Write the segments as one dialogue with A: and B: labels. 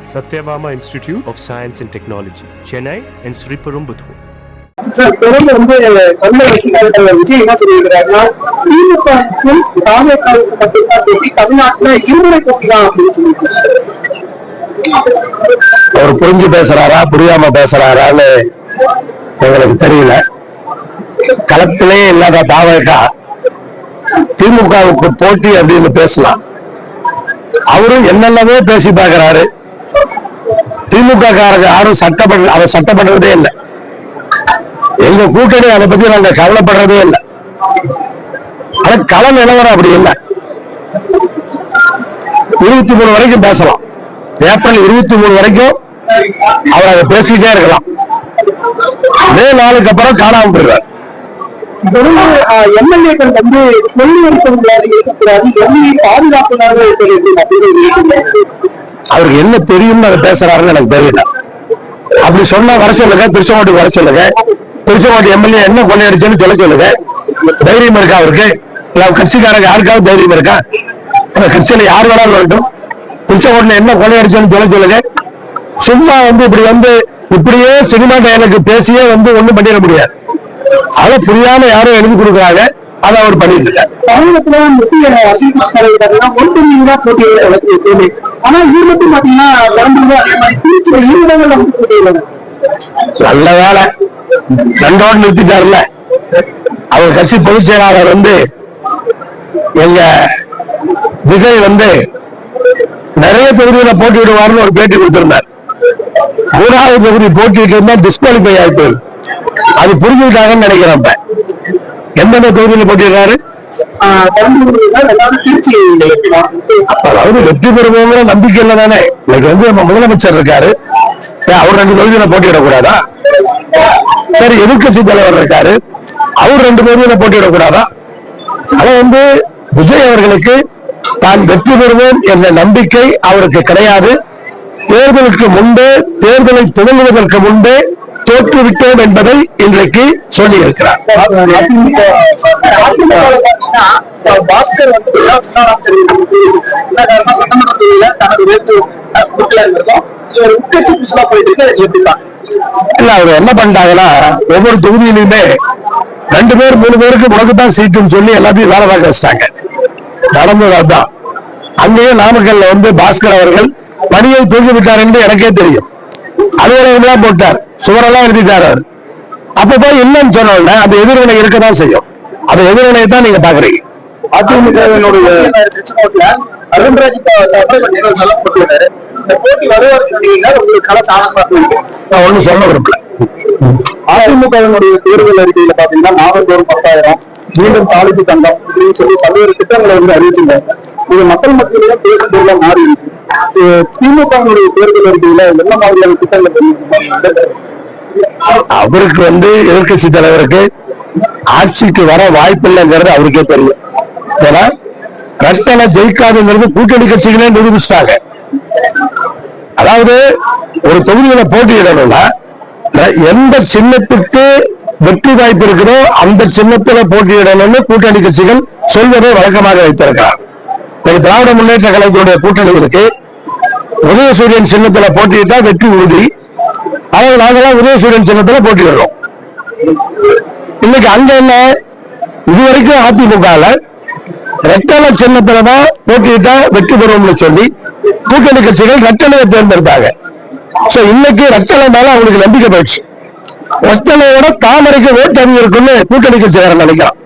A: Satyabama Institute of Science and Technology, Chennai and Sri Perumbudur.
B: Sir தொடர்ந்து தமிழக விஜய் என்ன சொல்லியிருக்கிறாருன்னா திமுகவுக்கும் போட்டி தமிழ்நாட்டுல இருமுறை போட்டி தான் அப்படின்னு சொல்லியிருக்காரு.
C: அவர் புரிஞ்சு பேசுறாரா புரியாம பேசுறாரான்னு எங்களுக்கு தெரியல. களத்திலே இல்லாத தாவேகா திமுகவுக்கு போட்டி அப்படின்னு பேசலாம். அவரும் என்னென்னவே பேசி பார்க்கிறாரு. திமுக காரங்க யாரும் அவர் சட்டப்படுறதே இல்லை. எங்க கூட்டணி அதை பத்தி நாங்க கவலைப்படுறதே இல்லை. ஆனா கள நிலவரம் அப்படி இல்லை. 23 வரைக்கும் பேசலாம். ஏப்ரல் 23 வரைக்கும் அவர் அதை பேசிக்கிட்டே இருக்கலாம். மே 4க்கு அப்புறம் காணாம போயிடுவார்.
B: எம்எல்ஏக்கள் இருக்கக்கூடாது, எல்லையை பாதுகாப்புனாக
C: அவருக்கு என்ன தெரியும்னு அதை பேசுறாருன்னு எனக்கு தெரியல. அப்படி சொன்னா வர சொல்லுங்க, திருச்செங்கோட்டுக்கு வர சொல்லுங்க. திருச்செங்கோட்டு எம்எல்ஏ என்ன கொள்ளையடிச்சுன்னு சொல்லுங்க. தைரியம் இருக்கா அவருக்கு? கட்சிக்காரங்க யாருக்காவது தைரியம் இருக்கா? அந்த கட்சியில யார் வேணாலும் வரட்டும், திருச்செங்கோட்டுல என்ன கொள்ளையடிச்சுன்னு சொல்லுங்க. சும்மா இப்படியே சினிமா டைலாக் பேசியே ஒண்ணும் பண்ணிட முடியாது. அதை புரியாம யாரும் எழுதி கொடுக்குறாங்க, அதை அவர் பண்ணிட்டு இருக்காரு.
B: தமிழகத்துல முக்கிய அரசியல் தலைவர்கள் போட்டி, ஆனா இது மட்டும் பாத்தீங்கன்னா
C: நல்ல வேலை 2 நிறுத்திட்டாருல. அவர் கட்சி பொதுச் செயலாளர் எங்க விஜய் நிறைய தொகுதியில போட்டியிடுவார்னு ஒரு பேட்டி கொடுத்திருந்தார். 3வது தொகுதி போட்டியிட்டு டிஸ்குவாலிஃபை ஆயிட்டு அது புரிஞ்சுக்கிட்டாங்கன்னு நினைக்கிறேன். எந்தெந்த தொகுதியில போட்டிடுறாரு? அதாவது வெற்றி பெறுவோங்கிற நம்பிக்கை இல்ல தானே. இன்னைக்கு நம்ம முதலமைச்சர் இருக்காரு, அவர் 2 தொகுதியில போட்டியிடக்கூடாதா? சரி, எதிர்கட்சி தலைவர் இருக்காரு, அவர் 2 தொகுதியில போட்டியிடக்கூடாதா? அத விஜய் அவர்களுக்கு தான் வெற்றி பெறுவோம் என்ற நம்பிக்கை அவருக்கு கிடையாது. தேர்தலுக்கு முன்பே, தேர்தலை துவங்குவதற்கு முன்பே தோற்றுவிட்டோம் என்பதை இன்றைக்கு சொல்லி இருக்கிறார்.
B: பாஸ்கர்
C: இல்ல, அவர் என்ன பண்ணிட்டாங்கன்னா, ஒவ்வொரு தொகுதியிலுமே 2 பேர் 3 பேருக்கு உனக்குதான் சீட்டுன்னு சொல்லி எல்லாத்தையும் வேலை பார்க்க வச்சிட்டாங்க. நடந்ததுதான். அங்கேயும் நாமக்கல்ல பாஸ்கர் அவர்கள் பணியை தூக்கி விட்டார் என்று எனக்கே தெரியும். அலுவலகம் போட்டார், சுவரெல்லாம் எழுதிட்டார். அவர் அப்ப போய் இல்லைன்னு சொன்ன அந்த எதிர்வினை இருக்கதான் செய்யும். அந்த எதிர்வினையை தான் நீங்க பாக்குறீங்க.
B: அதிமுகவினுடைய
C: ஒண்ணு சொல்ல விரும்பல.
B: அதிமுகவினுடைய தேர்தல் அறிக்கையில பாத்தீங்கன்னா மாதந்தோறும் 10,000 மீண்டும் தாலிக்கு தங்கம் அப்படின்னு சொல்லி பல்வேறு திட்டங்களை அறிவிச்சிருந்தாங்க. இது மக்கள் மத்தியில பேசுபொருளா மாறி இருக்கு. திமுகவினுடைய தேர்தல் அறிக்கையில என்ன மாதிரியான திட்டங்கள்
C: அவருக்கு எதிர்கட்சி தலைவருக்கு ஆட்சிக்கு வர வாய்ப்பில்லைங்கிறது அவருக்கே தெரியும். ஏன்னா ரத்தனை ஜெயிக்காதுங்கிறது கூட்டணி கட்சிகளே நிரூபிச்சிட்டாங்க. அதாவது ஒரு தொகுதியில போட்டியிடணும்னா எந்த சின்னத்துக்கு வெற்றி வாய்ப்பு இருக்குதோ அந்த சின்னத்துல போட்டியிடணும்னு கூட்டணி கட்சிகள் சொல்வதை வழக்கமாக வைத்திருக்கிறார். திராவிட முன்னேற்ற கழகத்தினுடைய கூட்டணி இருக்கு. உதயசூரியன் சின்னத்துல போட்டியிட்டா வெற்றி உறுதி. அதாவது நாங்கெல்லாம் உதயசூரியன் சின்னத்துல போட்டியிடுறோம். இன்னைக்கு அங்க என்ன, இதுவரைக்கும் அதிமுகல ரெட்டலை சின்னத்துலதான் போட்டியிட்டா வெற்றி பெறுவோம்னு சொல்லி கூட்டணி கட்சிகள் ரெட்டலையை தேர்ந்தெடுத்தாங்க. இன்னைக்கு ரெட்டலை மேல அவங்களுக்கு நம்பிக்கை போயிடுச்சு. ரெட்டலையோட தாமரைக்கு ஓட்டு அதிகம் இருக்குன்னு கூட்டணி கட்சிக்காரன் நினைக்கிறான்.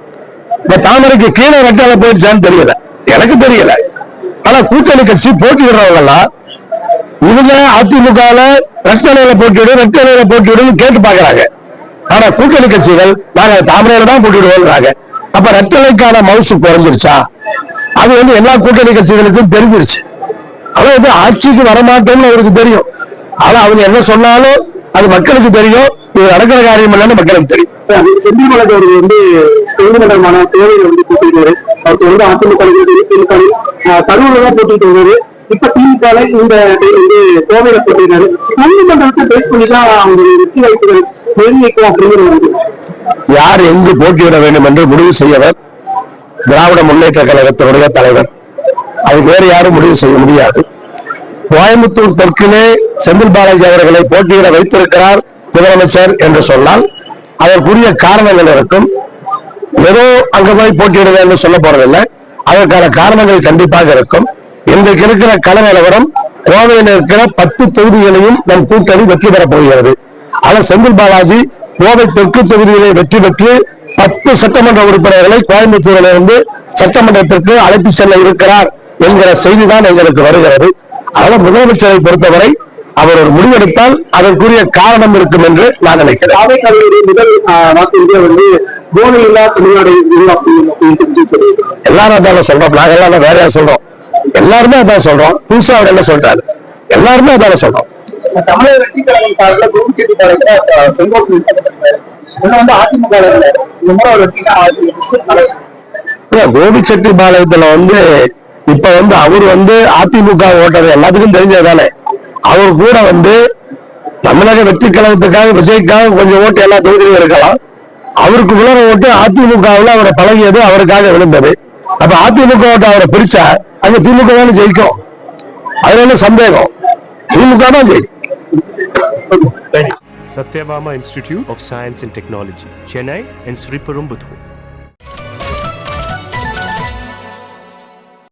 C: இப்ப தாமரைக்கு கீழே ரெட்டலை போயிடுச்சான்னு தெரியல, எனக்கு தெரியல. ஆனா கூட்டணி கட்சி போட்டியிடுறவங்க எல்லாம் இவங்க அதிமுகல ரெட்டலையில போட்டியிடும் கேட்டு பாக்குறாங்க. ஆனா கூட்டணி கட்சிகள் நாங்க தாமரையில தான் போட்டிடுவோம்ன்றாங்க. அப்ப ரெட்டலைக்கான மவுசு குறைஞ்சிருச்சா? அது எல்லா கூட்டணி கட்சிகளுக்கும் தெரிஞ்சிருச்சு. அதாவது ஆட்சிக்கு வரமாட்டோம்னு அவருக்கு தெரியும். ஆனா அவங்க என்ன சொன்னாலும் அது மக்களுக்கு தெரியும். இது நடக்கிற காரியம் இல்லைன்னு மக்களுக்கு தெரியும்.
B: செந்தில் அவர்கள் நீதிமன்றமான தேவையை போட்டிருக்காரு. அவருக்கு அதிமுக கரூர்ல தான் போட்டிட்டு வருவாரு. இப்ப திமுக இந்த கோவையில போட்டிருக்காரு. நீதிமன்றத்தை பேஸ் பண்ணிதான் அவங்களுடைய வெற்றி வாய்ப்புகள் நிர்ணயிக்கும் அப்படிங்கிறது.
C: யார் எங்கு போட்டியிட வேண்டும் என்று முடிவு செய்யவர் திராவிட முன்னேற்ற கழகத்தினுடைய தலைவர். அது வேறு யாரும் முடிவு செய்ய முடியாது. கோயம்புத்தூர் தெற்கிலே செந்தில் பாலாஜி அவர்களை போட்டியிட வைத்திருக்கிறார் முதலமைச்சர் என்று சொன்னால் அதற்குரிய காரணங்கள் இருக்கும். ஏதோ அங்க போய் போட்டியிடுவது என்று சொல்ல போறதில்லை, அதற்கான காரணங்கள் கண்டிப்பாக இருக்கும். இன்றைக்கு இருக்கிற கள நிலவரம், கோவையில் இருக்கிற 10 தொகுதிகளையும் நம் கூட்டணி வெற்றி பெறப் போகிறது. ஆனால் செந்தில் பாலாஜி கோவை தெற்கு தொகுதிகளை வெற்றி பெற்று 10 சட்டமன்ற உறுப்பினர்களை கோயம்புத்தூரில் இருந்து சட்டமன்றத்திற்கு அழைத்து செல்ல இருக்கிறார் என்கிற செய்தி தான் எங்களுக்கு வருகிறது. அதனால முதலமைச்சரை பொறுத்தவரை அவர் ஒரு முடிவெடுத்தால் அதற்குரிய காரணம் இருக்கும் என்று நான் நினைக்கிறேன்.
B: முதல் வாக்கு வந்து போதையில்லா தமிழ்நாடு
C: எல்லாரும் அதான் சொல்றோம், நாங்க எல்லாம் வேற சொல்றோம், எல்லாருமே அதான் சொல்றோம். புதுசா அவர் என்ன சொல்றாரு, எல்லாருமே அதான சொல்றோம்.
B: தமிழக வெற்றி கழகம் சார்பில் கோபிச்செட்டிப்பாளையத்துல செங்கோட்டையன் வந்து அதிமுக
C: கோபிச்செட்டிப்பாளையத்துல வந்து இப்ப வந்து அவர் வந்து அதிமுக ஓட்டர் எல்லாத்துக்கும் தெரிஞ்சதுதானே. அவர் கூட வந்து தமிழக வெற்றி கழகத்துக்காக விஜய்க்காக கொஞ்சம் ஓட்டு எல்லா தொகுதியிலும் இருக்கலாம். அவருக்கு விழுற ஓட்டு அதிமுகவில் அவரை பழகியது அவருக்காக விழுந்தது. அப்ப அதிமுக ஓட்டு அவரை பிரிச்சா அங்க திமுக தானே ஜெயிக்கும். அதுல என்ன சந்தேகம், திமுக தான் ஜெயிக்கும்.
A: Satyabama Institute of Science and Technology, Chennai and Sriperumbudur.